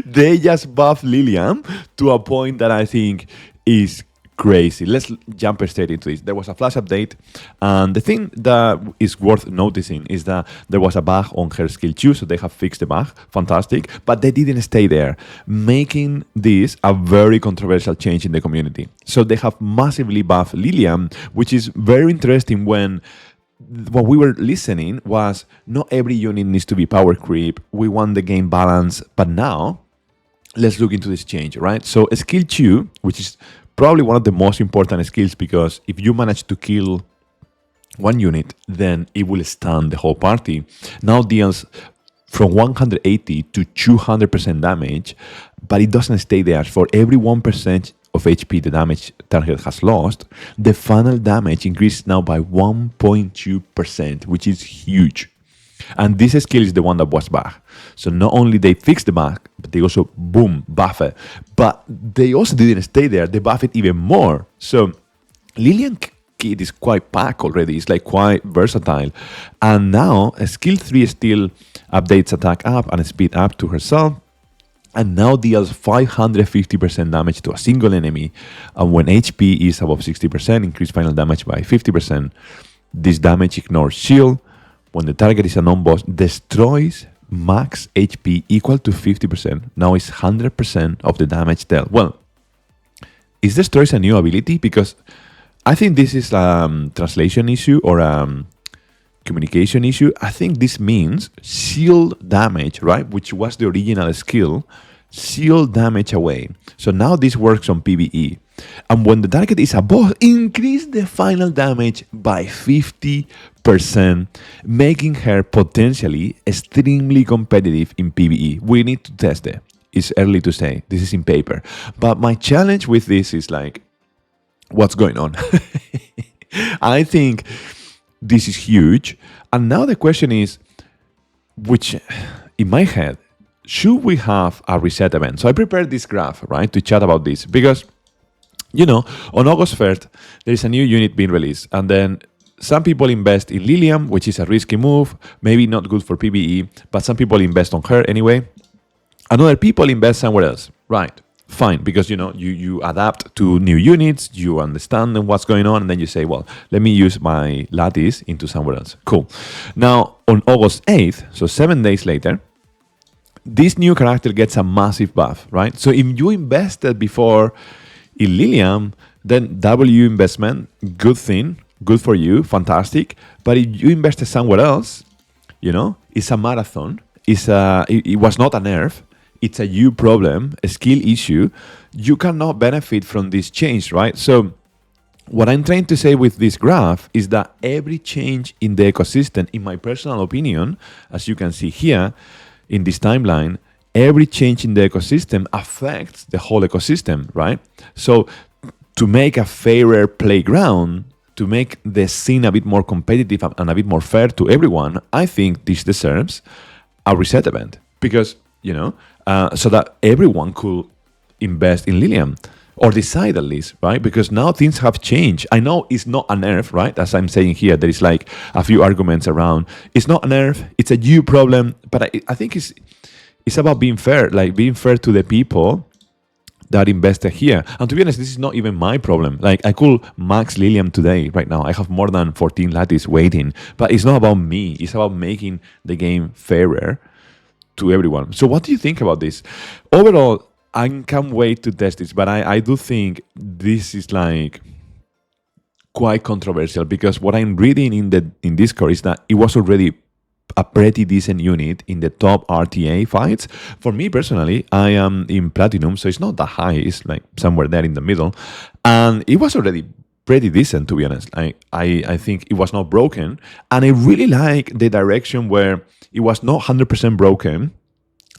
They just buffed Liliam to a point that I think is crazy. Let's jump straight into this. There was a flash update, and the thing that is worth noticing is that there was a bug on her skill 2, so they have fixed the bug. Fantastic. But they didn't stay there, making this a very controversial change in the community. So they have massively buffed Liliam, which is very interesting when what we were listening was not every unit needs to be power creep. We want the game balance. But now, let's look into this change, right? So skill 2, which is probably one of the most important skills, because if you manage to kill one unit, then it will stun the whole party. Now deals from 180 to 200% damage, but it doesn't stay there. For every 1% of HP the damage target has lost, the final damage increases now by 1.2%, which is huge. And this skill is the one that was bugged. So not only they fixed the bug, but they also, boom, buff it. But they also didn't stay there. They buff it even more. So Lilian kit is quite packed already. It's like quite versatile. And now skill 3 still updates attack up and speed up to herself. And now deals 550% damage to a single enemy. And when HP is above 60%, increase final damage by 50%. This damage ignores shield. When the target is a non-boss, destroys max HP equal to 50%. Now it's 100% of the damage dealt. Well, is destroys a new ability? Because I think this is a translation issue or a communication issue. I think this means shield damage, right? Which was the original skill. Shield damage away. So now this works on PvE. And when the target is a boss, increase the final damage by 50%, making her potentially extremely competitive in PvE. We need to test it. It's early to say. This is in paper. But my challenge with this is like, what's going on? I think this is huge. And now the question is, which in my head, should we have a reset event? So I prepared this graph, right, to chat about this because, you know, on August 1st, there is a new unit being released. And then some people invest in Liliam, which is a risky move, maybe not good for PvE, but some people invest on her anyway. And other people invest somewhere else. Right, fine, because, you know, you adapt to new units, you understand what's going on, and then you say, well, let me use my lattice into somewhere else. Cool. Now, on August 8th, so 7 days later, this new character gets a massive buff, right? So if you invested before in Liliam, then W investment, good thing, good for you, fantastic. But if you invested somewhere else, you know, it's a marathon. It was not a nerf. It's a you problem, a skill issue. You cannot benefit from this change, right? So what I'm trying to say with this graph is that every change in the ecosystem, in my personal opinion, as you can see here, in this timeline, every change in the ecosystem affects the whole ecosystem, right? So to make a fairer playground, to make the scene a bit more competitive and a bit more fair to everyone, I think this deserves a reset event because, you know, so that everyone could invest in Liliam or decide at least, right? Because now things have changed. I know it's not a nerf, right? As I'm saying here, there is like a few arguments around. It's not a nerf, it's a you problem, but I think it's about being fair, like being fair to the people that invested here. And to be honest, this is not even my problem. Like I could max Liliam today, right now. I have more than 14 lattice waiting, but it's not about me. It's about making the game fairer to everyone. So what do you think about this? Overall, I can't wait to test this, but I do think this is like quite controversial because what I'm reading in Discord is that it was already a pretty decent unit in the top RTA fights. For me personally, I am in Platinum, so it's not that high. It's like somewhere there in the middle. And it was already pretty decent, to be honest. I think it was not broken. And I really like the direction where it was not 100% broken.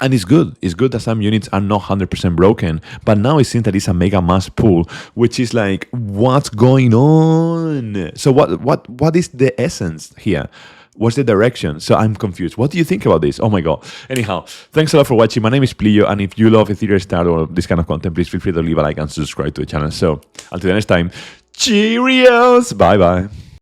And it's good. It's good that some units are not 100% broken. But now it seems that it's a mega mass pool, which is like, what's going on? So what is the essence here? What's the direction? So I'm confused. What do you think about this? Oh my God. Anyhow, thanks a lot for watching. My name is Pliyo. And if you love Etheria Restart or this kind of content, please feel free to leave a like and subscribe to the channel. So until the next time, cheerios. Bye-bye.